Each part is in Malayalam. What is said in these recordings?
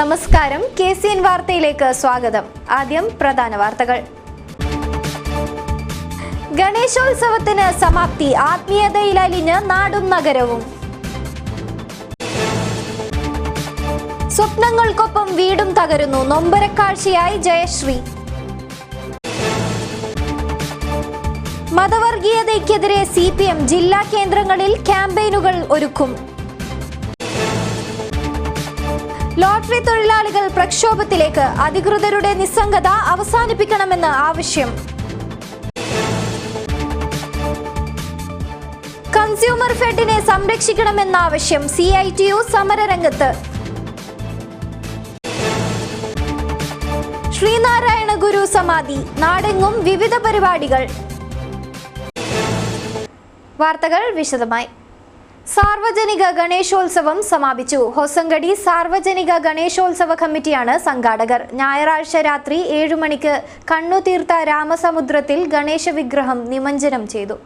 നമസ്കാരം, KCN വാർത്തയിലേക്ക് സ്വാഗതം. ആദ്യം പ്രധാന വാർത്തകൾ. ഗണേശോത്സവത്തിന് സമാപ്തി. ആത്മീയതയിൽ അലിഞ്ഞ് നാടും നഗരവും. സ്വപ്നങ്ങൾക്കൊപ്പം വീടും തകരുന്നു. നൊമ്പരക്കാഴ്ചയായി ജയശ്രീ. മതവർഗീയതയ്ക്കെതിരെ CPM ജില്ലാ കേന്ദ്രങ്ങളിൽ ക്യാമ്പയിനുകൾ ഒരുക്കും. ലോട്ടറി തൊഴിലാളികൾ പ്രക്ഷോഭത്തിലേക്ക്. അധികൃതരുടെ നിസ്സംഗത അവസാനിപ്പിക്കണമെന്ന് ആവശ്യം. കൺസ്യൂമർ ഫെഡിനെ സംരക്ഷിക്കണമെന്ന ആവശ്യം. CITU സമരരംഗത്ത്. ശ്രീനാരായണ ഗുരു സമാധി. നാടെങ്ങും വിവിധ പരിപാടികൾ. വാർത്തകൾ വിശദമായി. സാർവജനിക ഗണേശോത്സവം സമാപിച്ചു. ഹൊസങ്കടി സാർവജനിക ഗണേശോത്സവ കമ്മിറ്റിയാണ് സംഘാടകർ. ഞായറാഴ്ച രാത്രി 7 മണിക്ക് കണ്ണുതീർത്ത രാമസമുദ്രത്തിൽ ഗണേശ വിഗ്രഹം നിമജ്ജനം ചെയ്തു.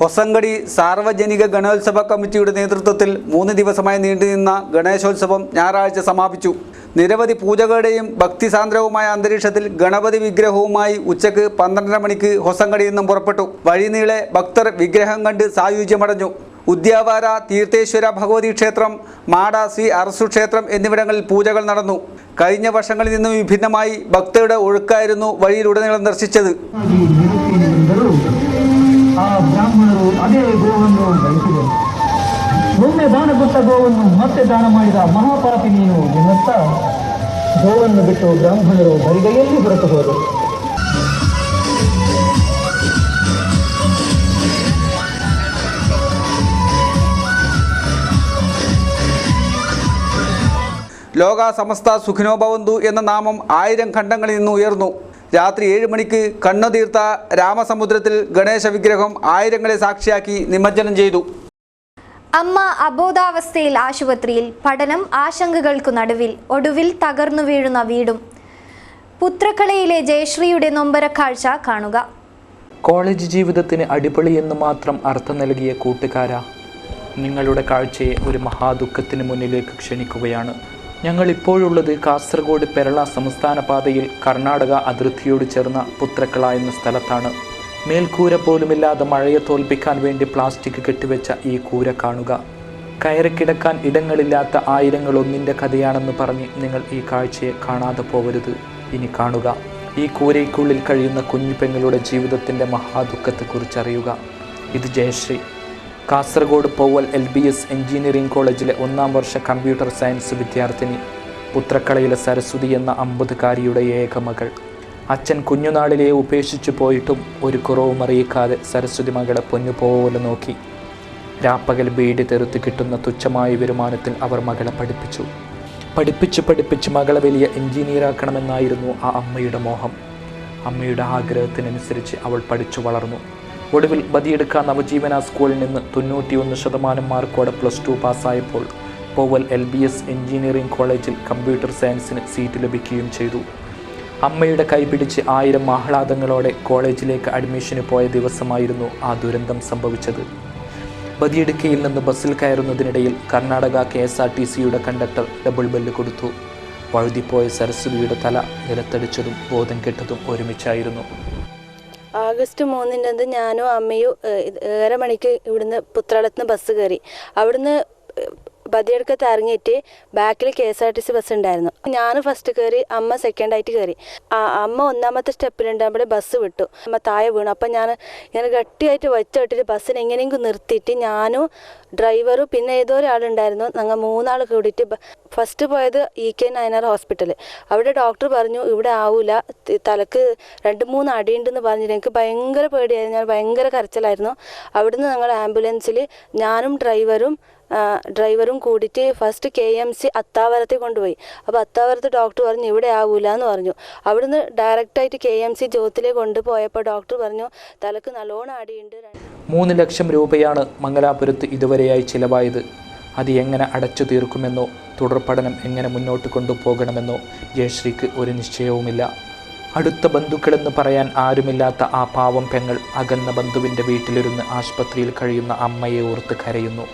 ഹൊസങ്കടി സാർവജനിക ഗണേശോത്സവ കമ്മിറ്റിയുടെ നേതൃത്വത്തിൽ 3 ദിവസമായി നീണ്ടുനിന്ന ഗണേശോത്സവം ഞായറാഴ്ച സമാപിച്ചു. നിരവധി പൂജകളുടെയും ഭക്തിസാന്ദ്രവുമായ അന്തരീക്ഷത്തിൽ ഗണപതി വിഗ്രഹവുമായി ഉച്ചയ്ക്ക് 12:30 മണിക്ക് ഹൊസങ്കടിയിൽ നിന്നും പുറപ്പെട്ടു. വഴിനീളെ ഭക്തർ വിഗ്രഹം കണ്ട് സായുജ്യമടഞ്ഞു. ഉദ്യാവാര, തീർത്ഥേശ്വര ഭഗവതി ക്ഷേത്രം, മാട ശ്രീ അറസു ക്ഷേത്രം എന്നിവിടങ്ങളിൽ പൂജകൾ നടന്നു. കഴിഞ്ഞ വർഷങ്ങളിൽ നിന്നും വിഭിന്നമായി ഭക്തരുടെ ഒഴുക്കായിരുന്നു വഴിയിലുടനീളം ദർശിച്ചത്. ಒಮ್ಮೆ ದಾನ ಕೊಟ್ಟ ಗೋವನ್ನು ಮತ್ತೆ ದಾನ ಮಾಡಿದ ಮಹಾಪಾಪಿ ನೀನು ಎನ್ನುತ್ತಾ ಗೋವನ್ನು ಬಿಟ್ಟು ಬ್ರಾಹ್ಮಣರು ಬರಿಗೈಯಲ್ಲಿ ಹೊರಟು ಹೋದರು. ലോക സമസ്ത സുഖിനോ ഭവന്തു എന്ന നാമം 1000 ഖണ്ഡങ്ങളിൽ നിന്ന് ഉയർന്നു. രാത്രി 7 മണിക്ക് കണ്ണുതീർത്ത രാമസമുദ്രത്തിൽ ഗണേശ വിഗ്രഹം ആയിരങ്ങളെ സാക്ഷിയാക്കി നിമജ്ജനം ചെയ്തു. അമ്മ അബോധാവസ്ഥയിൽ ആശുപത്രിയിൽ. പഠനം ആശങ്കകൾക്കു നടുവിൽ. ഒടുവിൽ തകർന്നു വീഴുന്ന വീടും. പുത്രക്കളയിലെ ജയശ്രീയുടെ നൊമ്പരക്കാഴ്ച കാണുക. കോളേജ് ജീവിതത്തിന് അടിപൊളി എന്ന് മാത്രം അർത്ഥം നൽകിയ കൂട്ടുകാരാ, നിങ്ങളുടെ കാഴ്ചയെ ഒരു മഹാദുഃഖത്തിന് മുന്നിലേക്ക് ക്ഷണിക്കുകയാണ്. ഞങ്ങൾ ഇപ്പോഴുള്ളത് കാസർഗോഡ് പെരള സംസ്ഥാന പാതയിൽ കർണാടക അതിർത്തിയോട് ചേർന്ന പുത്രക്കള എന്ന സ്ഥലത്താണ്. മേൽക്കൂര പോലുമില്ലാതെ മഴയെ തോൽപ്പിക്കാൻ വേണ്ടി പ്ലാസ്റ്റിക് കെട്ടിവെച്ച ഈ കൂര കാണുക. കയറിക്കിടക്കാൻ ഇടങ്ങളില്ലാത്ത ആയിരങ്ങൾ ഒന്നിൻ്റെ കഥയാണെന്ന് പറഞ്ഞ് നിങ്ങൾ ഈ കാഴ്ചയെ കാണാതെ പോകരുത്. ഇനി കാണുക. ഈ കൂരയ്ക്കുള്ളിൽ കഴിയുന്ന കുഞ്ഞു പെങ്ങളുടെ ജീവിതത്തിൻ്റെ മഹാദുഃഖത്തെക്കുറിച്ചറിയുക. ഇത് ജയശ്രീ, കാസർഗോഡ് പൗവൽ LBS എഞ്ചിനീയറിംഗ് കോളേജിലെ 1ാം വർഷ കമ്പ്യൂട്ടർ സയൻസ് വിദ്യാർത്ഥിനി. പുത്രക്കളയിലെ സരസ്വതി എന്ന 50-കാരിയുടെ ഏക മകൾ. അച്ഛൻ കുഞ്ഞുനാളിലെ ഉപേക്ഷിച്ചു പോയിട്ടും ഒരു കുറവും അറിയിക്കാതെ സരസ്വതി മകളെ പൊന്നുപോലെ നോക്കി. രാപ്പകൽ ബീഡി തെറുത്ത് കിട്ടുന്ന തുച്ഛമായ വരുമാനത്തിൽ അവർ മകളെ പഠിപ്പിച്ച് മകളെ വലിയ എഞ്ചിനീയറാക്കണമെന്നായിരുന്നു ആ അമ്മയുടെ മോഹം. അമ്മയുടെ ആഗ്രഹത്തിനനുസരിച്ച് അവൾ പഠിച്ചു വളർന്നു. ഒടുവിൽ ബദിയെടുക്കാൻ നവജീവന സ്കൂളിൽ നിന്ന് 91% മാർക്കോടെ +2 പാസ്സായപ്പോൾ പൗവൽ LBS എഞ്ചിനീയറിംഗ് കോളേജിൽ കമ്പ്യൂട്ടർ സയൻസിന് സീറ്റ് ലഭിക്കുകയും ചെയ്തു. അമ്മയുടെ കൈപിടിച്ച് 1000 ആഹ്ലാദങ്ങളോടെ കോളേജിലേക്ക് അഡ്മിഷന് പോയ ദിവസമായിരുന്നു ആ ദുരന്തം സംഭവിച്ചത്. ബദിയെടുക്കയിൽ നിന്ന് ബസ്സിൽ കയറുന്നതിനിടയിൽ കർണാടക KSRTCയുടെ കണ്ടക്ടർ ഡബിൾ ബെല്ല് കൊടുത്തു. വഴുതിപ്പോയ സരസ്വതിയുടെ തല നിലത്തടിച്ചതും ബോധം കെട്ടതും ഒരുമിച്ചായിരുന്നു. ആഗസ്റ്റ് 3 ഞാനും അമ്മയും 1:30 മണിക്ക് ഇവിടുന്ന് പുത്രാളത്ത് നിന്ന് ബസ് കയറി. അവിടുന്ന് ബദിയെടുക്കത്ത് ഇറങ്ങിയിട്ട് ബാക്കിൽ KSRTC ബസ് ഉണ്ടായിരുന്നു. ഞാൻ ഫസ്റ്റ് കയറി, അമ്മ സെക്കൻഡായിട്ട് കയറി. അമ്മ 1ാമത്തെ സ്റ്റെപ്പിലുണ്ടാകുമ്പോൾ ബസ് വിട്ടു. അമ്മ താഴെ വീണു. അപ്പം ഞാൻ ഗട്ടിയായിട്ട് വച്ചിട്ടിട്ട് ബസ്സിന് എങ്ങനെയെങ്കിലും നിർത്തിയിട്ട് ഞാനും ഡ്രൈവറും പിന്നെ ഏതോ ഒരാളുണ്ടായിരുന്നു. ഞങ്ങൾ 3 ആൾ കൂടിയിട്ട് ഫസ്റ്റ് പോയത് EK നയനാർ ഹോസ്പിറ്റൽ. അവിടെ ഡോക്ടർ പറഞ്ഞു ഇവിടെ ആവില്ല, തലക്ക് 2-3 അടിയുണ്ടെന്ന് പറഞ്ഞിട്ട് എനിക്ക് ഭയങ്കര പേടിയായിരുന്നു. ഞാൻ ഭയങ്കര കരച്ചിലായിരുന്നു. അവിടുന്ന് ഞങ്ങൾ ആംബുലൻസിൽ ഞാനും ഡ്രൈവറും കൂടിയിട്ട് ഫസ്റ്റ് KMC അത്താവരത്തെ കൊണ്ടുപോയി. അപ്പോൾ അത്താവരത്ത് ഡോക്ടർ പറഞ്ഞു ഇവിടെ ആവൂല എന്ന് പറഞ്ഞു. അവിടുന്ന് ഡയറക്റ്റായിട്ട് KMC ജ്യോതിലേക്ക് കൊണ്ടുപോയപ്പോൾ ഡോക്ടർ പറഞ്ഞു തലക്ക് നല്ലോണം അടിയുണ്ട്. 3 ലക്ഷം രൂപയാണ് മംഗലാപുരത്ത് ഇതുവരെയായി ചിലവായത്. അത് എങ്ങനെ അടച്ചു തീർക്കുമെന്നോ തുടർ പഠനം എങ്ങനെ മുന്നോട്ട് കൊണ്ടുപോകണമെന്നോ ജയശ്രീക്ക് ഒരു നിശ്ചയവുമില്ല. അടുത്ത ബന്ധുക്കളെന്ന് പറയാൻ ആരുമില്ലാത്ത ആ പാവം പെങ്ങൾ അകന്ന ബന്ധുവിൻ്റെ വീട്ടിലിരുന്ന് ആശുപത്രിയിൽ കഴിയുന്ന അമ്മയെ ഓർത്ത് കരയുന്നു.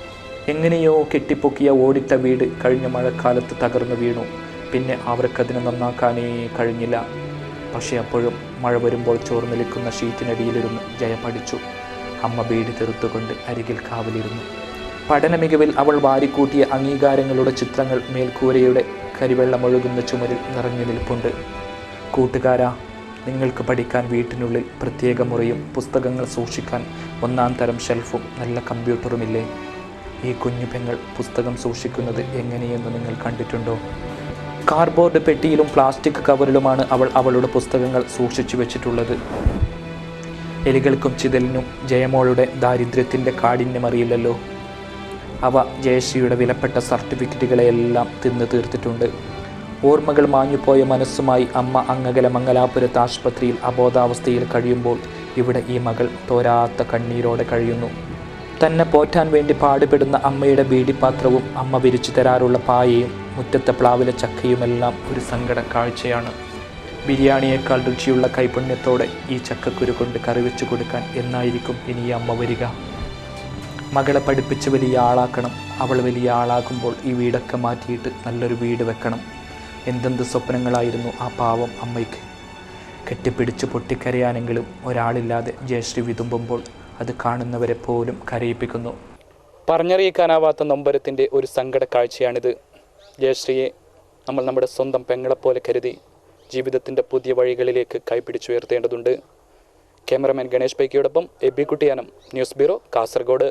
എങ്ങനെയോ കെട്ടിപ്പൊക്കിയ ഓടിട്ട വീട് കഴിഞ്ഞ മഴക്കാലത്ത് തകർന്നു വീണു. പിന്നെ അവർക്കതിനെ നന്നാക്കാനേ കഴിഞ്ഞില്ല. പക്ഷേ അപ്പോഴും മഴ വരുമ്പോൾ ചോർന്നിലിക്കുന്ന ഷീറ്റിനടിയിലിരുന്ന് ജയ പഠിച്ചു. അമ്മ ബീഡി തെറുത്തുകൊണ്ട് അരികിൽ കാവലിരുന്നു. പഠന മികവിൽ അവൾ വാരിക്കൂട്ടിയ അംഗീകാരങ്ങളുടെ ചിത്രങ്ങൾ മേൽക്കൂരയുടെ കരിവെള്ളമൊഴുകുന്ന ചുമരിൽ നിറഞ്ഞു നിൽപ്പുണ്ട്. കൂട്ടുകാരാ, നിങ്ങൾക്ക് പഠിക്കാൻ വീട്ടിനുള്ളിൽ പ്രത്യേക മുറിയും പുസ്തകങ്ങൾ സൂക്ഷിക്കാൻ ഒന്നാം തരം ഷെൽഫും നല്ല കമ്പ്യൂട്ടറുമില്ലേ? ഈ കുഞ്ഞു പെങ്ങൾ പുസ്തകം സൂക്ഷിക്കുന്നത് എങ്ങനെയെന്ന് നിങ്ങൾ കണ്ടിട്ടുണ്ടോ? കാർഡ്ബോർഡ് പെട്ടിയിലും പ്ലാസ്റ്റിക് കവറിലുമാണ് അവൾ അവളുടെ പുസ്തകങ്ങൾ സൂക്ഷിച്ചു വെച്ചിട്ടുള്ളത്. എലികൾക്കും ചിതലിനും ജയമോളുടെ ദാരിദ്ര്യത്തിൻ്റെ കാഠിന്യമറിയില്ലല്ലോ. അവ ജയശ്രീയുടെ വിലപ്പെട്ട സർട്ടിഫിക്കറ്റുകളെയെല്ലാം തിന്നു തീർത്തിട്ടുണ്ട്. ഓർമ്മകൾ മാഞ്ഞുപോയ മനസ്സുമായി അമ്മ അങ്ങകല മംഗലാപുരത്ത് ആശുപത്രിയിൽ അബോധാവസ്ഥയിൽ കഴിയുമ്പോൾ ഇവിടെ ഈ മകൾ തോരാത്ത കണ്ണീരോടെ കഴിയുന്നു. തന്നെ പോറ്റാൻ വേണ്ടി പാടുപെടുന്ന അമ്മയുടെ ബീഡിപ്പാത്രവും അമ്മ വിരിച്ചു തരാറുള്ള പായയും മുറ്റത്തെ പ്ലാവിലെ ചക്കയുമെല്ലാം ഒരു സങ്കട കാഴ്ചയാണ്. ബിരിയാണിയേക്കാൾ രുചിയുള്ള കൈപുണ്യത്തോടെ ഈ ചക്കക്കുരു കൊണ്ട് കറി വെച്ചു കൊടുക്കാൻ എന്നായിരിക്കും ഇനി ഈ അമ്മ വരിക? മകളെ പഠിപ്പിച്ച് വലിയ ആളാക്കണം. അവൾ വലിയ ആളാകുമ്പോൾ ഈ വീടൊക്കെ മാറ്റിയിട്ട് നല്ലൊരു വീട് വെക്കണം. എന്തെന്ത് സ്വപ്നങ്ങളായിരുന്നു ആ പാവം അമ്മയ്ക്ക്. കെട്ടിപ്പിടിച്ച് പൊട്ടിക്കരയാനെങ്കിലും ഒരാളില്ലാതെ ജയശ്രീ വിതുമ്പുമ്പോൾ അത് കാണുന്നവരെ പോലും കരയിപ്പിക്കുന്നു. പറഞ്ഞറിയിക്കാനാവാത്ത നൊമ്പരത്തിൻ്റെ ഒരു സങ്കട കാഴ്ചയാണിത്. ജയശ്രീയെ നമ്മൾ നമ്മുടെ സ്വന്തം പെങ്ങളെപ്പോലെ കരുതി ജീവിതത്തിൻ്റെ പുതിയ വഴികളിലേക്ക് കൈപിടിച്ചുയർത്തേണ്ടതുണ്ട്. ക്യാമറമാൻ ഗണേഷ് പൈക്കിയോടൊപ്പം എബി കുട്ടിയാനം, ന്യൂസ് ബ്യൂറോ, കാസർഗോഡ്.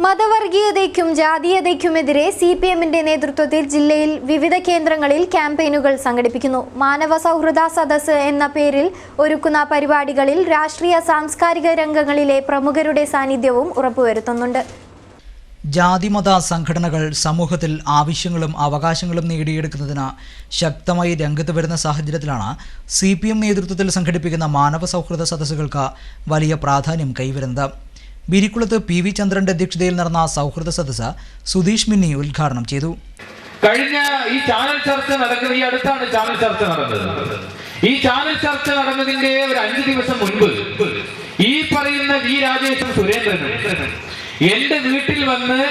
മതവർഗീയതയ്ക്കും ജാതീയതയ്ക്കുമെതിരെ CPMന്റെ നേതൃത്വത്തിൽ ജില്ലയിൽ വിവിധ കേന്ദ്രങ്ങളിൽ ക്യാമ്പയിനുകൾ സംഘടിപ്പിക്കുന്നു. മാനവ സൗഹൃദ സദസ്സ് എന്ന പേരിൽ ഒരുക്കുന്ന പരിപാടികളിൽ രാഷ്ട്രീയ സാംസ്കാരിക രംഗങ്ങളിലെ പ്രമുഖരുടെ സാന്നിധ്യവും ഉറപ്പുവരുത്തുന്നുണ്ട്. ജാതിമത സംഘടനകൾ സമൂഹത്തിൽ ആവശ്യങ്ങളും അവകാശങ്ങളും നേടിയെടുക്കുന്നതിന് ശക്തമായി രംഗത്ത് വരുന്ന സാഹചര്യത്തിലാണ് CPM നേതൃത്വത്തിൽ സംഘടിപ്പിക്കുന്ന മാനവ സൗഹൃദ സദസ്സുകൾക്ക് വലിയ പ്രാധാന്യം കൈവരുന്നത്. ബിരിക്കുളത്ത് PV ചന്ദ്രന്റെ അധ്യക്ഷതയിൽ നടന്ന സൗഹൃദ സദസ്സ് സുധീഷ് മിന്നി ഉദ്ഘാടനം ചെയ്തു. കഴിഞ്ഞ ഈ ചാനൽ ചർച്ച നടക്കുന്നത്, ഈ അടുത്താണ് ചാനൽ ചർച്ച നടന്നത്. ഈ ചാനൽ ചർച്ച നടന്നതിന്റെ ഒരു 5 ദിവസം മുൻപ് ഈ പറയുന്ന വി രാജേഷും സുരേന്ദ്രനും എന്റെ വീട്ടിൽ വന്ന്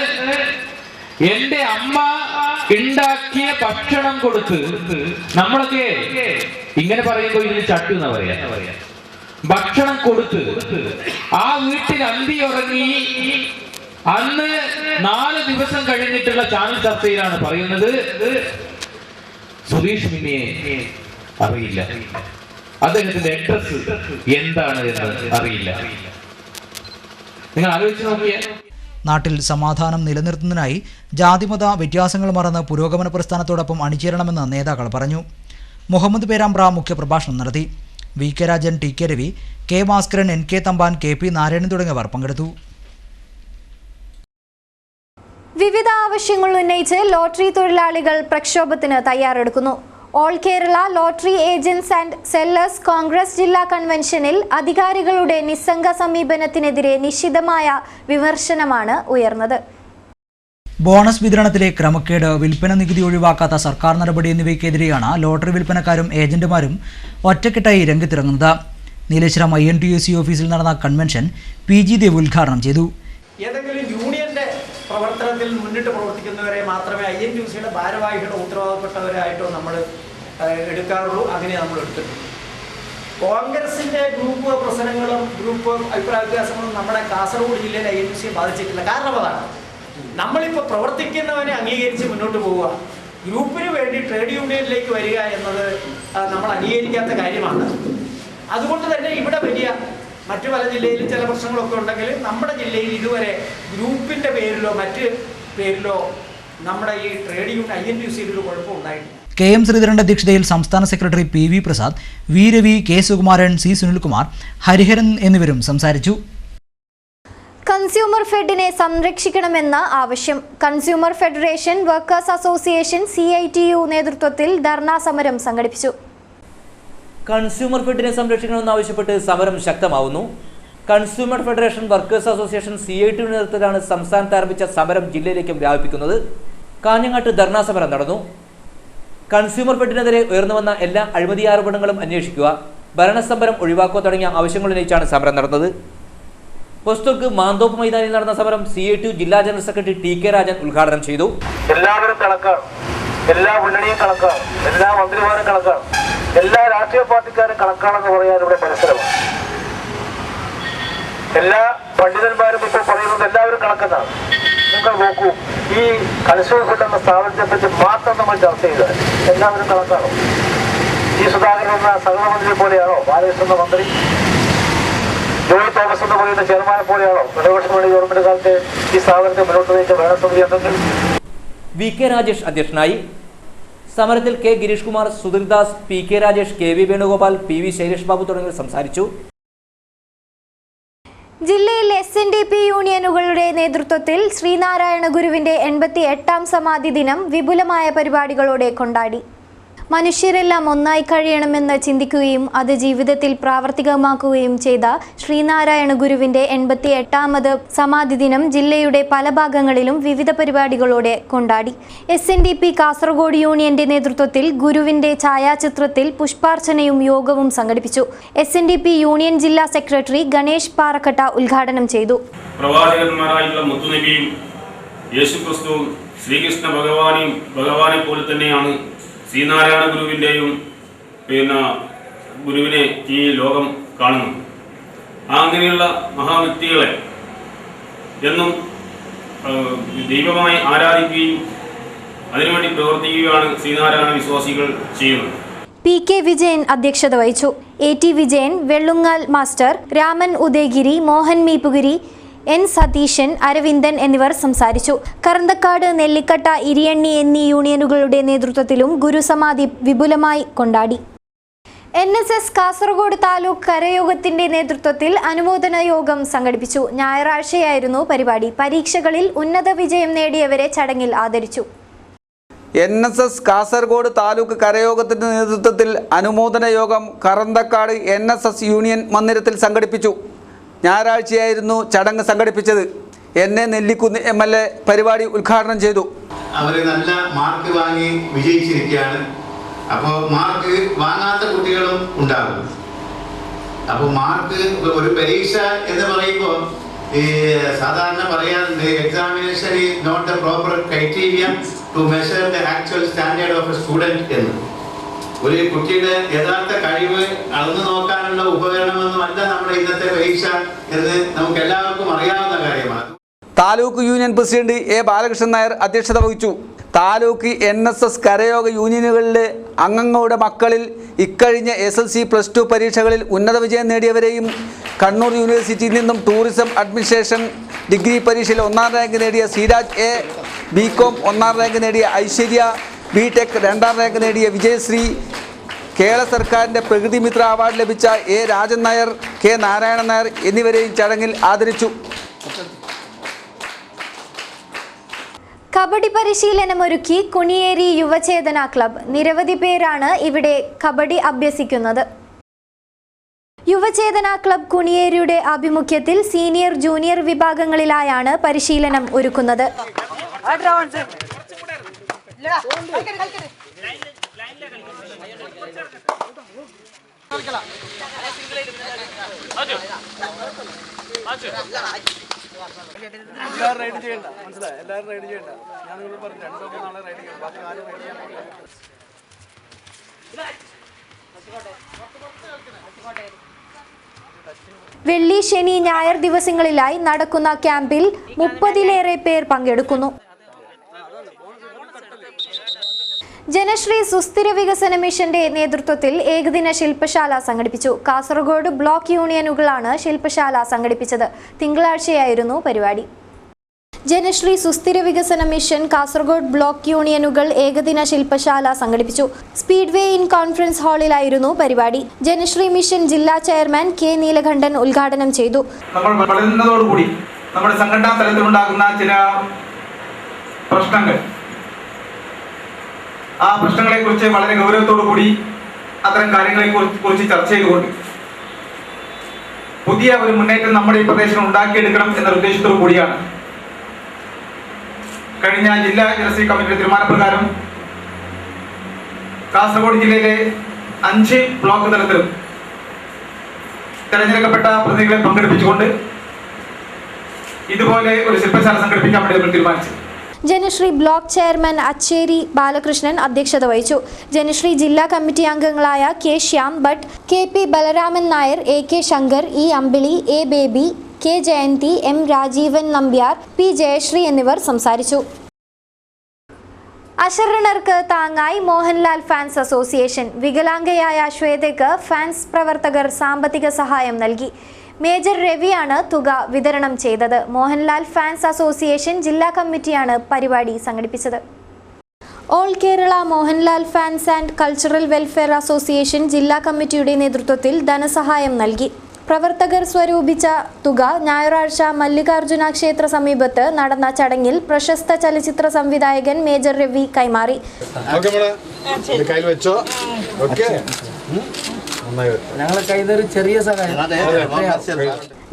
എന്റെ അമ്മ ഉണ്ടാക്കിയ ഭക്ഷണം കൊടുത്ത്, നമ്മളൊക്കെ ഇങ്ങനെ പറയുമ്പോൾ ഇതിന് ചട്ടു എന്നാ പറയാ, ഭക്ഷണം കൊടുത്ത് ആ വീട്ടിൽ അന്തിയുറങ്ങി. അന്ന് 4 ദിവസം കഴിഞ്ഞിട്ടുള്ള ചാനൽ ചർച്ചയിലാണ് പറയുന്നത് സുധീഷ് മിന്നിയെ അറിയില്ല, അദ്ദേഹത്തിന്റെ അഡ്രസ് എന്താണ് എന്ന് അറിയില്ല. നിങ്ങൾ ആലോചിച്ച് നോക്കിയാൽ നാട്ടിൽ സമാധാനം നിലനിർത്തുന്നതിനായി ജാതിമത വ്യത്യാസങ്ങൾ മറന്ന് പുരോഗമന പ്രസ്ഥാനത്തോടൊപ്പം അണിചേരണമെന്ന് നേതാക്കൾ പറഞ്ഞു. മുഹമ്മദ് പേരാമ്പ്ര മുഖ്യപ്രഭാഷണം നടത്തി. VK Rajan, TK Ravi, K Bhaskaran, NK Thampan, KP Narayanan തുടങ്ങിയവർ പങ്കെടുത്തു. വിവിധ ആവശ്യങ്ങൾ ഉന്നയിച്ച് ലോട്ടറി തൊഴിലാളികൾ പ്രക്ഷോഭത്തിന് തയ്യാറെടുക്കുന്നു. All Kerala lottery agents and sellers Congress ജില്ലാ കൺവെൻഷനിൽ അധികാരികളുടെ നിസ്സംഗ സമീപനത്തിനെതിരെ നിശിതമായ വിമർശനമാണ് ഉയർന്നത്. ബോണസ് വിതരണത്തിലെ ക്രമക്കേട്, വിൽപ്പന നികുതി ഒഴിവാക്കാത്ത സർക്കാർ നടപടി എന്നിവയ്ക്കെതിരെയാണ് ലോട്ടറി വിൽപ്പനക്കാരും ഏജന്റുമാരും ഒറ്റക്കെട്ടായി രംഗത്തിറങ്ങുന്നത്. നീലേശ്വരം INTUC ഓഫീസിൽ നടന്ന കൺവെൻഷൻ PG ദേവ് ഉദ്ഘാടനം ചെയ്തു. ഏതെങ്കിലും യൂണിയന്റെ പ്രവർത്തനത്തിൽ മുന്നിട്ട് പ്രവർത്തിക്കുന്നവരെ മാത്രമേ INTUCയുടെ ഭാരവാഹികളുടെ ഉത്തരവാദപ്പെട്ടവരായിട്ടോ നമ്മൾ എടുക്കാറുള്ളൂ. അങ്ങനെ നമ്മൾ എടുത്തിട്ടുണ്ട്. കോൺഗ്രസിന്റെ ഗ്രൂപ്പ് പ്രശ്നങ്ങളും ഗ്രൂപ്പ് അഭിപ്രായ വ്യത്യാസങ്ങളും നമ്മുടെ കാസർഗോഡ് ജില്ലയിലെ INTUCയെ ബാധിച്ചിട്ടില്ല. കാരണം അതാണ്, നമ്മളിപ്പോൾ പ്രവർത്തിക്കുന്നവനെ അംഗീകരിച്ച് മുന്നോട്ട് പോവുക. ഗ്രൂപ്പിന് വേണ്ടി ട്രേഡ് യൂണിയനിലേക്ക് വരിക എന്നത് നമ്മൾ അംഗീകരിക്കാത്ത കാര്യമാണ്. അതുകൊണ്ട് തന്നെ ഇവിടെ വലിയ മറ്റു പല ജില്ലയിലും ചില പ്രശ്നങ്ങളൊക്കെ ഉണ്ടെങ്കിൽ നമ്മുടെ ജില്ലയിൽ ഇതുവരെ ഗ്രൂപ്പിൻ്റെ പേരിലോ മറ്റ് പേരിലോ നമ്മുടെ ഈ ട്രേഡ് യൂണിയൻ INTUCയിൽ ഒരു കുഴപ്പം ഉണ്ടായിട്ടില്ല. KM ശ്രീധരന്റെ അധ്യക്ഷതയിൽ സംസ്ഥാന secretary PV Prasad, V Ravi, K Sukumaran, C Sunilkumar, Hariharan എന്നിവരും സംസാരിച്ചു. കൺസ്യൂമർ ഫെഡിനെ സംരക്ഷിക്കണമെന്ന ആവശ്യം. Consumer federation, workers association, CITU നേതൃത്വത്തിൽ ധർണാ സമരം സംഘടിപ്പിച്ചു. കൺസ്യൂമർ ഫെഡിനെ സംരക്ഷിക്കണമെന്നാവശ്യപ്പെട്ട് സമരം ശക്തമാവുന്നു. Consumer federation, workers association, CITU നേതൃത്വത്തിലാണ് സംസ്ഥാനത്ത് ആരംഭിച്ച സമരം ജില്ലയിലേക്കും വ്യാപിപ്പിക്കുന്നത്. കാഞ്ഞങ്ങാട്ട് ധർണാ സമരം നടന്നു. കൺസ്യൂമർ ഫെഡിനെതിരെ ഉയർന്നുവന്ന എല്ലാ അഴിമതി ആരോപണങ്ങളും അന്വേഷിക്കുക, ഭരണസമരം ഒഴിവാക്കുക തുടങ്ങിയ ആവശ്യങ്ങൾ ഉന്നയിച്ചാണ് സമരം നടന്നത്. പോസ്റ്റോക്ക് മാന്തോപ്പ് മൈതാനിൽ നടന്ന സമരം CITU ജില്ലാ ജനറൽ സെക്രട്ടറി TK രാജൻ ഉദ്ഘാടനം ചെയ്തു. എല്ലാവരും കണക്കാണ്. എല്ലാ മുന്നണിയും കണക്കാണ്, എല്ലാ മന്ത്രിമാരും കണക്കാണ്, എല്ലാ രാഷ്ട്രീയ പാർട്ടിക്കാരും കണക്കാണെന്ന് പറയാൻ ഇവിടെ മത്സരമാണ്. എല്ലാ പണ്ഡിതന്മാരും ഇപ്പോൾ പറയുന്നത് എല്ലാവരും കണക്കെന്നാണ്. നിങ്ങൾ നോക്കൂ, ഈ കൺസ്യൂമർ ഫെഡ് എന്ന സ്ഥാപനത്തെ പറ്റി മാത്രം നമ്മൾ ചർച്ച ചെയ്താൽ എല്ലാവരും കണക്കാണോ? ഈ സുധാകരൻ എന്ന സഹമന്ത്രിയെ പോലെയാണോ? ബാലകൃഷ്ണൻ എന്ന മന്ത്രി, ജോയി തോമസ് എന്ന് പറയുന്ന ചെയർമാനെ പോലെയാണോ ഇടതുപക്ഷ ഗവൺമെന്റ് കാലത്ത് ഈ സ്ഥാപനത്തെ മുന്നോട്ട് നയിച്ച ഭരണസമിതി അംഗങ്ങൾ? വി കെ രാജേഷ് അധ്യക്ഷനായി. സമരത്തിൽ K Girish Kumar, Sudheerdas, P K Rajesh, K V Venugopal, P V Shailesh Babu തുടങ്ങിയവർ സംസാരിച്ചു. ജില്ലയിൽ SNDP യൂണിയനുകളുടെ നേതൃത്വത്തിൽ ശ്രീനാരായണ ഗുരുവിന്റെ 88ാം സമാധി ദിനം വിപുലമായ പരിപാടികളോടെ കൊണ്ടാടി. മനുഷ്യരെല്ലാം ഒന്നായി കഴിയണമെന്ന് ചിന്തിക്കുകയും അത് ജീവിതത്തിൽ പ്രാവർത്തികമാക്കുകയും ചെയ്ത ശ്രീനാരായണ ഗുരുവിന്റെ 88ാമത് സമാധി ദിനം ജില്ലയുടെ പല ഭാഗങ്ങളിലും വിവിധ പരിപാടികളോടെ കൊണ്ടാടി. SNDP കാസർഗോഡ് യൂണിയന്റെ നേതൃത്വത്തിൽ ഗുരുവിന്റെ ഛായാചിത്രത്തിൽ പുഷ്പാർച്ചനയും യോഗവും സംഘടിപ്പിച്ചു. SNDP യൂണിയൻ ജില്ലാ സെക്രട്ടറി ഗണേഷ് പാറക്കട്ട ഉദ്ഘാടനം ചെയ്തു. പ്രവാചകന്മാരായിട്ടുള്ള മുത്തുനബിയും യേശുക്രിസ്തുവും ശ്രീകൃഷ്ണ ഭഗവാനെ പോലെ തന്നെയാണ് ശ്രീനാരായണ ഗുരുവിൻ്റെയും ഗുരുവിനെ ഈ ലോകം കാണുന്നു. അങ്ങനെയുള്ള മഹാവ്യക്തികളെ എന്നും ദൈവമായി ആരാധിക്കുകയും അതിനുവേണ്ടി പ്രവർത്തിക്കുകയാണ് ശ്രീനാരായണ വിശ്വാസികൾ ചെയ്യുന്നത്. PK വിജയൻ അധ്യക്ഷത വഹിച്ചു. AT Vijayan, Vellungal master, Raman Udayagiri, Mohan Meeppugiri, N Satheesan, Aravindan എന്നിവർ സംസാരിച്ചു. കറന്തക്കാട്, നെല്ലിക്കട്ട, ഇരിയണ്ണി എന്നീ യൂണിയനുകളുടെ നേതൃത്വത്തിലും ഗുരുസമാധി വിപുലമായി കൊണ്ടാടി. NSS കാസർഗോഡ് താലൂക്ക് കരയോഗത്തിന്റെ നേതൃത്വത്തിൽ അനുമോദന യോഗം സംഘടിപ്പിച്ചു. ഞായറാഴ്ചയായിരുന്നു പരിപാടി. പരീക്ഷകളിൽ ഉന്നത വിജയം നേടിയവരെ ചടങ്ങിൽ ആദരിച്ചു. NSS കാസർഗോഡ് താലൂക്ക് കരയോഗത്തിന്റെ നേതൃത്വത്തിൽ അനുമോദന യോഗം കറന്തക്കാട് NSS യൂണിയൻ മന്ദിരത്തിൽ സംഘടിപ്പിച്ചു. ഞായറാഴ്ചയായിരുന്നു ചടങ്ങ് സംഘടിപ്പിച്ചത്. നെല്ലിക്കുന്ന് MLA പരിപാടി ഉദ്ഘാടനം ചെയ്തു. അവർ നല്ല മാർക്ക് വാങ്ങി വിജയിച്ചിരിക്കുകയാണ്. അപ്പോൾ മാർക്ക് വാങ്ങാത്ത കുട്ടികളും ഉണ്ടാകും. അപ്പോൾ മാർക്ക് ഒരു പരീക്ഷ എന്ന് പറയുമ്പോൾ ഈ സാധാരണ പറയാൻ examination is not the proper criteria to measure the actual standard of a student എന്ന്. ഒരു കുട്ടിയുടെ യഥാർത്ഥ കഴിവ് അളന്നു നോക്കാനുള്ള ഉപകരണമൊന്നുമല്ല നമ്മുടെ ഇന്നത്തെ പരീക്ഷ എന്ന് നമുക്ക് എല്ലാവർക്കും അറിയാവുന്ന കാര്യമാണ്. Taluk union president A Balakrishnan Nair അധ്യക്ഷത വഹിച്ചു. താലൂക്ക് NSS കരയോഗ യൂണിയനുകളിലെ അംഗങ്ങളുടെ മക്കളിൽ ഇക്കഴിഞ്ഞ SLC+2 പരീക്ഷകളിൽ ഉന്നത വിജയം നേടിയവരെയും കണ്ണൂർ യൂണിവേഴ്സിറ്റിയിൽ നിന്നും ടൂറിസം അഡ്മിനിസ്ട്രേഷൻ ഡിഗ്രി പരീക്ഷയിൽ 1ാം റാങ്ക് നേടിയ സിരാജ് A, BCom 1ാം റാങ്ക് നേടിയ ഐശ്വര്യ, BTech 2ാം റാങ്ക് നേടിയ വിജയശ്രീ, കേരള സർക്കാരിൻ്റെ പ്രകൃതി മിത്ര അവാർഡ് ലഭിച്ച A രാജൻ നായർ, K നാരായണൻ നായർ എന്നിവരെയും ചടങ്ങിൽ ആദരിച്ചു. കബഡി പരിശീലനമൊരുക്കി കുണിയേരി യുവചേതന ക്ലബ്. നിരവധി പേരാണ് ഇവിടെ കബഡി അഭ്യസിക്കുന്നത്. യുവചേതന ക്ലബ് കുണിയേരിയുടെ ആഭിമുഖ്യത്തിൽ സീനിയർ ജൂനിയർ വിഭാഗങ്ങളിലായാണ് പരിശീലനം ഒരുക്കുന്നത്. വെള്ളി, ശനി, ഞായർ ദിവസങ്ങളിലായി നടക്കുന്ന ക്യാമ്പിൽ 30ലേറെ പേർ പങ്കെടുക്കുന്നു. ജനശ്രീ സുസ്ഥിര വികസന മിഷന്റെ നേതൃത്വത്തിൽ ഏകദിന ശില്പശാല സംഘടിപ്പിച്ചു. കാസർഗോഡ് ബ്ലോക്ക് യൂണിയനുകളാണ് ശില്പശാല സംഘടിപ്പിച്ചത്. തിങ്കളാഴ്ചയായിരുന്നു പരിപാടി. ജനശ്രീ സുസ്ഥിര വികസന മിഷൻ കാസർഗോഡ് ബ്ലോക്ക് യൂണിയനുകൾ ഏകദിന ശില്പശാല സംഘടിപ്പിച്ചു. സ്പീഡ്വേ ഇൻ കോൺഫറൻസ് ഹാളിലായിരുന്നു പരിപാടി. ജനശ്രീ മിഷൻ ജില്ലാ ചെയർമാൻ K നീലകണ്ഠൻ ഉദ്ഘാടനം ചെയ്തു. നമ്മൾ വളരുന്നതോടുകൂടി നമ്മുടെ സംഘടനാ തലത്തിലുണ്ടാകുന്ന ചില പ്രശ്നങ്ങൾ, ആ പ്രശ്നങ്ങളെ കുറിച്ച് വളരെ ഗൗരവത്തോടു കൂടി അത്തരം കാര്യങ്ങളെ കുറിച്ച് ചർച്ച ചെയ്തുകൊണ്ട് പുതിയ ഒരു മുന്നേറ്റം നമ്മുടെ ഈ പ്രദേശം ഉണ്ടാക്കിയെടുക്കണം എന്ന ഉദ്ദേശത്തോടു കൂടിയാണ് കഴിഞ്ഞ ജില്ലാ ജനശ്രീ കമ്മിറ്റിയുടെ തീരുമാനപ്രകാരം കാസർഗോഡ് ജില്ലയിലെ 5 ബ്ലോക്ക് തലത്തിലും തെരഞ്ഞെടുക്കപ്പെട്ട പ്രതിനിധികളെ പങ്കെടുപ്പിച്ചുകൊണ്ട് ഇതുപോലെ ഒരു ശില്പശാല സംഘടിപ്പിക്കാൻ വേണ്ടി നമ്മൾ തീരുമാനിച്ചു. ജനശ്രീ ബ്ലോക്ക് ചെയർമാൻ അച്ചേരി ബാലകൃഷ്ണൻ അധ്യക്ഷത വഹിച്ചു. ജനശ്രീ ജില്ലാ കമ്മിറ്റി അംഗങ്ങളായ K Shyam Bhat, K P Balaraman Nair, A K Shankar, E Ambili, A Baby, K Jayanthi, M Rajeevan Nambiar, P Jayashree എന്നിവർ സംസാരിച്ചു. അശരണർക്ക് താങ്ങായി മോഹൻലാൽ ഫാൻസ് അസോസിയേഷൻ. വികലാംഗയായ ശ്വേതയ്ക്ക് ഫാൻസ് പ്രവർത്തകർ സാമ്പത്തിക സഹായം നൽകി. മേജർ രവിയാണ് തുക വിതരണം ചെയ്തത്. മോഹൻലാൽ ഫാൻസ് അസോസിയേഷൻ ജില്ലാ കമ്മിറ്റിയാണ് പരിപാടി സംഘടിപ്പിച്ചത്. All Kerala Mohanlal fans and cultural welfare association ജില്ലാ കമ്മിറ്റിയുടെ നേതൃത്വത്തിൽ ധനസഹായം നൽകി. പ്രവർത്തകർ സ്വരൂപിച്ച തുക ഞായറാഴ്ച മല്ലികാർജുന ക്ഷേത്ര സമീപത്ത് നടന്ന ചടങ്ങിൽ പ്രശസ്ത ചലച്ചിത്ര സംവിധായകൻ മേജർ രവി കൈമാറി.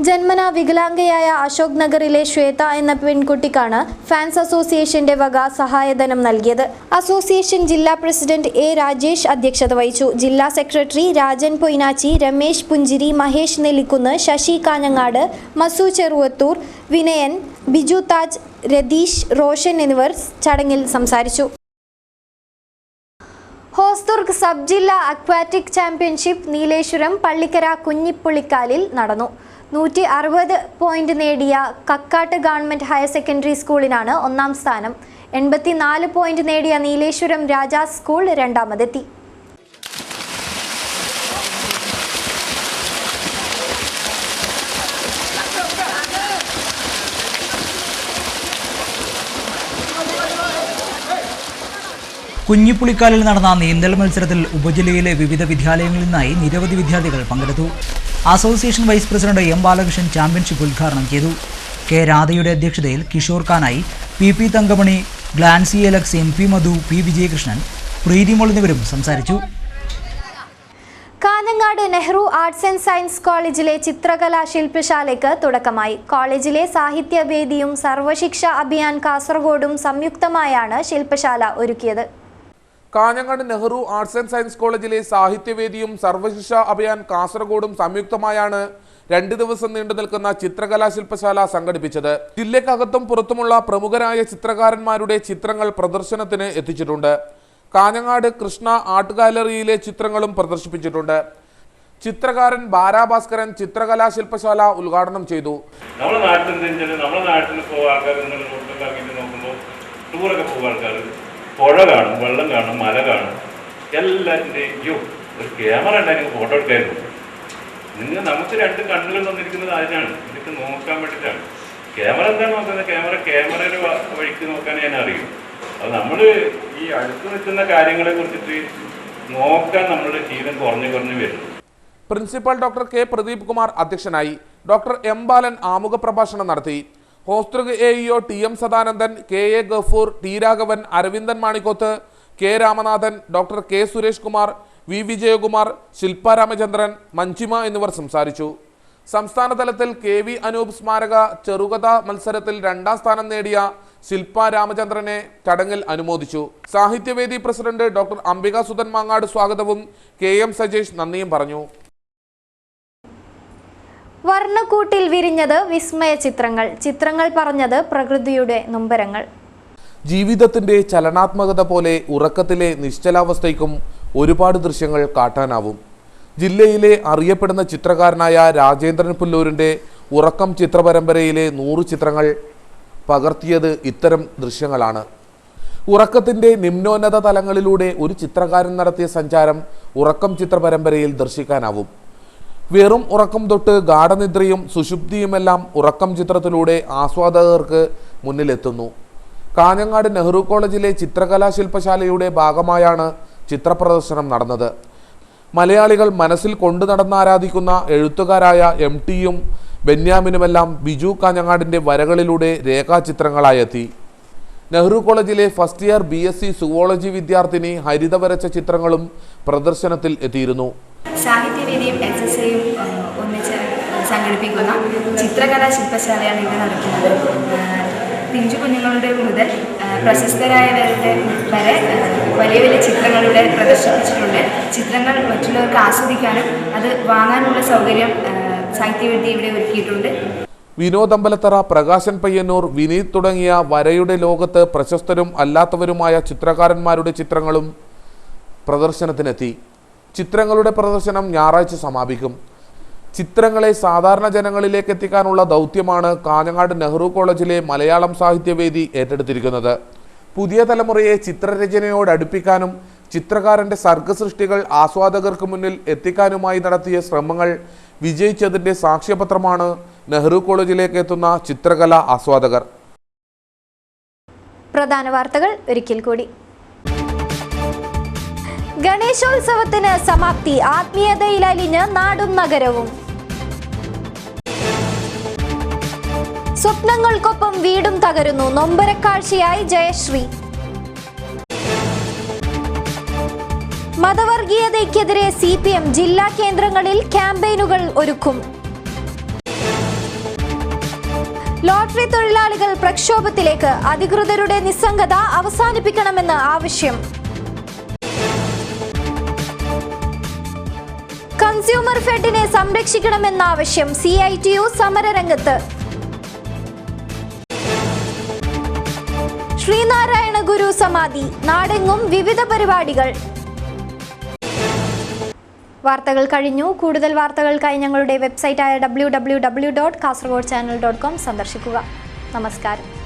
ജന്മനാ വികലാംഗയായ അശോക് നഗറിലെ ശ്വേത എന്ന പെൺകുട്ടിക്കാണ് ഫാൻസ് അസോസിയേഷന്റെ വക സഹായധനം നൽകിയത്. അസോസിയേഷൻ ജില്ലാ പ്രസിഡന്റ് എ രാജേഷ് അധ്യക്ഷത വഹിച്ചു. ജില്ലാ സെക്രട്ടറി രാജൻ പൊയ്നാച്ചി, രമേശ് പുഞ്ചിരി, മഹേഷ് നെല്ലിക്കുന്ന്, ശശി കാഞ്ഞങ്ങാട്, മസു ചെറുവത്തൂർ, വിനയൻ, ബിജു താജ്, രതീഷ്, റോഷൻ എന്നിവർ ചടങ്ങിൽ സംസാരിച്ചു. ഹോസ്ദുർഗ് സബ് ജില്ലാ അക്വാറ്റിക് ചാമ്പ്യൻഷിപ്പ് നീലേശ്വരം പള്ളിക്കര കുഞ്ഞിപ്പുളിക്കാലിൽ നടന്നു. 160 പോയിന്റ് നേടിയ കക്കാട്ട് ഗവൺമെന്റ് ഹയർ സെക്കൻഡറി സ്കൂളിനാണ് ഒന്നാം സ്ഥാനം. 84 പോയിന്റ് നേടിയ നീലേശ്വരം രാജാസ് സ്കൂൾ രണ്ടാമതെത്തി. കുഞ്ഞിപ്പുളിക്കാലിൽ നടന്ന നീന്തൽ മത്സരത്തിൽ ഉപജില്ലയിലെ വിവിധ വിദ്യാലയങ്ങളിൽ നിന്നായി നിരവധി വിദ്യാർത്ഥികൾ പങ്കെടുത്തു. Association vice president M Balakrishnan championship ഉദ്ഘാടനം ചെയ്തു. കെ രാധയുടെ അധ്യക്ഷതയിൽ Kishore Kanayi, P Thankamani, Glancy Alex, M P Madhu, P Vijayakrishnan, Preethimol എന്നിവരും സംസാരിച്ചു. Kanhangad Nehru arts and science കോളേജിലെ ചിത്രകലാ ശില്പശാലയ്ക്ക് തുടക്കമായി. കോളേജിലെ സാഹിത്യവേദിയും സർവശിക്ഷ അഭിയാൻ കാസർഗോഡും സംയുക്തമായാണ് ശില്പശാല ഒരുക്കിയത്. Kanhangad Nehru arts and science കോളേജിലെ സാഹിത്യവേദിയും സർവശിക്ഷ അഭിയാൻ കാസർഗോഡും സംയുക്തമായാണ് 2 ദിവസം നീണ്ടു നിൽക്കുന്ന ചിത്രകലാ ശില്പശാല സംഘടിപ്പിച്ചത്. ജില്ലക്കകത്തും പുറത്തുമുള്ള പ്രമുഖരായ ചിത്രകാരന്മാരുടെ ചിത്രങ്ങൾ പ്രദർശനത്തിന് എത്തിച്ചിട്ടുണ്ട്. കാഞ്ഞങ്ങാട് കൃഷ്ണ ആർട്ട് ഗാലറിയിലെ ചിത്രങ്ങളും പ്രദർശിപ്പിച്ചിട്ടുണ്ട്. ചിത്രകാരൻ ബാരാഭാസ്കരൻ ചിത്രകലാ ശില്പശാല ഉദ്ഘാടനം ചെയ്തു. നമ്മുടെ നാട്ടിൽ ഇപ്പോൾ ആൾക്കാർ നോക്കുമ്പോൾ ടൂറൊക്കെ പോകും ആൾക്കാർ, പുഴ കാണും, വെള്ളം കാണും, മല കാണും, എല്ലാത്തിൻ്റെയും ഒരു ക്യാമറ ഉണ്ടായിരുന്നു ഫോട്ടോ എടുക്കായിരുന്നു. നമുക്ക് 2 കണ്ണുകൾ തന്നിരിക്കുന്നത് അതിനാണ്, ഇതൊക്കെ നോക്കാൻ വേണ്ടിയിട്ടാണ്. ക്യാമറ എന്താണ് നോക്കുന്നത്? ക്യാമറയുടെ വഴിക്ക് നോക്കാൻ ഞാൻ അറിയും. അത് നമ്മൾ ഈ അടുത്ത് നിൽക്കുന്ന കാര്യങ്ങളെ കുറിച്ചിട്ട് നോക്കാൻ നമ്മളുടെ ശീലം കുറഞ്ഞു വരുന്നു. Principal doctor K Pradeep Kumar അധ്യക്ഷനായി. ഡോക്ടർ എം ബാലൻ ആമുഖ പ്രഭാഷണം നടത്തി. Hosdurg AEO T M Sadanandan, K A Gafoor, T Raghavan, Aravindan Manikkoth, K Ramanathan, doctor K Suresh Kumar, V Vijayakumar, Shilpa Ramachandran, Manjima എന്നിവർ സംസാരിച്ചു. സംസ്ഥാന തലത്തിൽ കെ വി അനൂപ് സ്മാരക ചെറുകഥ മത്സരത്തിൽ 2ാം സ്ഥാനം നേടിയ ശില്പ രാമചന്ദ്രനെ ചടങ്ങിൽ അനുമോദിച്ചു. സാഹിത്യവേദി പ്രസിഡന്റ് ഡോക്ടർ അംബിക സുധൻ മാങ്ങാട് സ്വാഗതവും കെ എം സജേഷ് നന്ദിയും പറഞ്ഞു. വർണ്ണക്കൂട്ടിൽ വിരിഞ്ഞത് വിസ്മയ ചിത്രങ്ങൾ. ചിത്രങ്ങൾ പറഞ്ഞത് പ്രകൃതിയുടെ നൊമ്പരങ്ങൾ. ജീവിതത്തിന്റെ ചലനാത്മകത പോലെ ഉറക്കത്തിലെ നിശ്ചലാവസ്ഥയ്ക്കും ഒരുപാട് ദൃശ്യങ്ങൾ കാട്ടാനാവും. ജില്ലയിലെ അറിയപ്പെടുന്ന ചിത്രകാരനായ രാജേന്ദ്രൻ പുല്ലൂരിൻ്റെ ഉറക്കം ചിത്രപരമ്പരയിലെ 100 ചിത്രങ്ങൾ പകർത്തിയത് ഇത്തരം ദൃശ്യങ്ങളാണ്. ഉറക്കത്തിൻ്റെ നിമ്നോന്നത തലങ്ങളിലൂടെ ഒരു ചിത്രകാരൻ നടത്തിയ സഞ്ചാരം ഉറക്കം ചിത്രപരമ്പരയിൽ ദർശിക്കാനാവും. വെറും ഉറക്കം തൊട്ട് ഗാഠനിദ്രയും സുഷുപ്തിയുമെല്ലാം ഉറക്കം ചിത്രത്തിലൂടെ ആസ്വാദകർക്ക് മുന്നിലെത്തുന്നു. കാഞ്ഞങ്ങാട് നെഹ്റു കോളേജിലെ ചിത്രകലാ ശില്പശാലയുടെ ഭാഗമായാണ് ചിത്രപ്രദർശനം നടന്നത്. മലയാളികൾ മനസ്സിൽ കൊണ്ടു നടന്നാരാധിക്കുന്ന എഴുത്തുകാരായ എം ടിയും ബെന്യാമിനുമെല്ലാം ബിജു കാഞ്ഞങ്ങാടിൻ്റെ വരകളിലൂടെ രേഖാചിത്രങ്ങളായെത്തി. നെഹ്റു കോളേജിലെ ഫസ്റ്റ് ഇയർ BSc സുവോളജി വിദ്യാർത്ഥിനി ഹരിത വരച്ച ചിത്രങ്ങളും പ്രദർശനത്തിൽ എത്തിയിരുന്നു. സാഹിത്യവേദിയും SSAയും ഒന്നിച്ച് സംഘടിപ്പിക്കുന്ന ചിത്രകലാ ശില്പശാലയാണ് ഇവിടെ നടക്കുന്നത്. പിഞ്ചു കുഞ്ഞുങ്ങളുടെ മുതൽ പ്രശസ്തരായവരുടെ വരെ വലിയ വലിയ ചിത്രങ്ങളുടെ പ്രദർശിപ്പിച്ചിട്ടുണ്ട്. ചിത്രങ്ങൾ മറ്റുള്ളവർക്ക് ആസ്വദിക്കാനും അത് വാങ്ങാനുള്ള സൗകര്യം സാഹിത്യവേദി ഇവിടെ ഒരുക്കിയിട്ടുണ്ട്. വിനോദ് അമ്പലത്തറ, പ്രകാശൻ പയ്യന്നൂർ, വിനീത് തുടങ്ങിയ വരയുടെ ലോകത്ത് പ്രശസ്തരും അല്ലാത്തവരുമായ ചിത്രകാരന്മാരുടെ ചിത്രങ്ങളും പ്രദർശനത്തിനെത്തി. ചിത്രങ്ങളുടെ പ്രദർശനം ഞായറാഴ്ച സമാപിക്കും. ചിത്രങ്ങളെ സാധാരണ ജനങ്ങളിലേക്ക് എത്തിക്കാനുള്ള ദൗത്യമാണ് കാഞ്ഞങ്ങാട് നെഹ്റു കോളേജിലെ മലയാളം സാഹിത്യവേദി ഏറ്റെടുത്തിരിക്കുന്നത്. പുതിയ തലമുറയെ ചിത്രരചനയോട് അടുപ്പിക്കാനും ചിത്രകാരന്റെ സർഗസൃഷ്ടികൾ ആസ്വാദകർക്ക് മുന്നിൽ എത്തിക്കാനുമായി നടത്തിയ ശ്രമങ്ങൾ വിജയിച്ചതിന്റെ സാക്ഷ്യപത്രമാണ് നെഹ്റു കോളേജിലേക്ക് എത്തുന്ന ചിത്രകലാ ആസ്വാദകർ. പ്രധാന വാർത്തകൾ ഒരിക്കൽ കൂടി. ഗണേശോത്സവത്തിന് സമാപ്തി. ആത്മീയതയിലലിഞ്ഞ് നാടും നഗരവും. സ്വപ്നങ്ങൾക്കൊപ്പം വീടും തകരുന്നു. നൊമ്പരക്കാഴ്ചയായി ജയശ്രീ. മതവർഗീയതയ്ക്കെതിരെ CPM ജില്ലാ കേന്ദ്രങ്ങളിൽ ക്യാമ്പയിനുകൾ ഒരുക്കും. ലോട്ടറി തൊഴിലാളികൾ പ്രക്ഷോഭത്തിലേക്ക്. അധികൃതരുടെ നിസ്സംഗത അവസാനിപ്പിക്കണമെന്ന് ആവശ്യം. കൺസ്യൂമർ ഫെഡിനെ സംരക്ഷിക്കണമെന്ന ആവശ്യം. CITU സമരരംഗത്ത്. ശ്രീനാരായണ ഗുരു സമാധി. നാടെങ്ങും വിവിധ പരിപാടികൾ. വാർത്തകൾ കഴിഞ്ഞു. കൂടുതൽ വാർത്തകൾക്കായി ഞങ്ങളുടെ വെബ്സൈറ്റായ www.kasergodchannel.com സന്ദർശിക്കുക. നമസ്കാരം.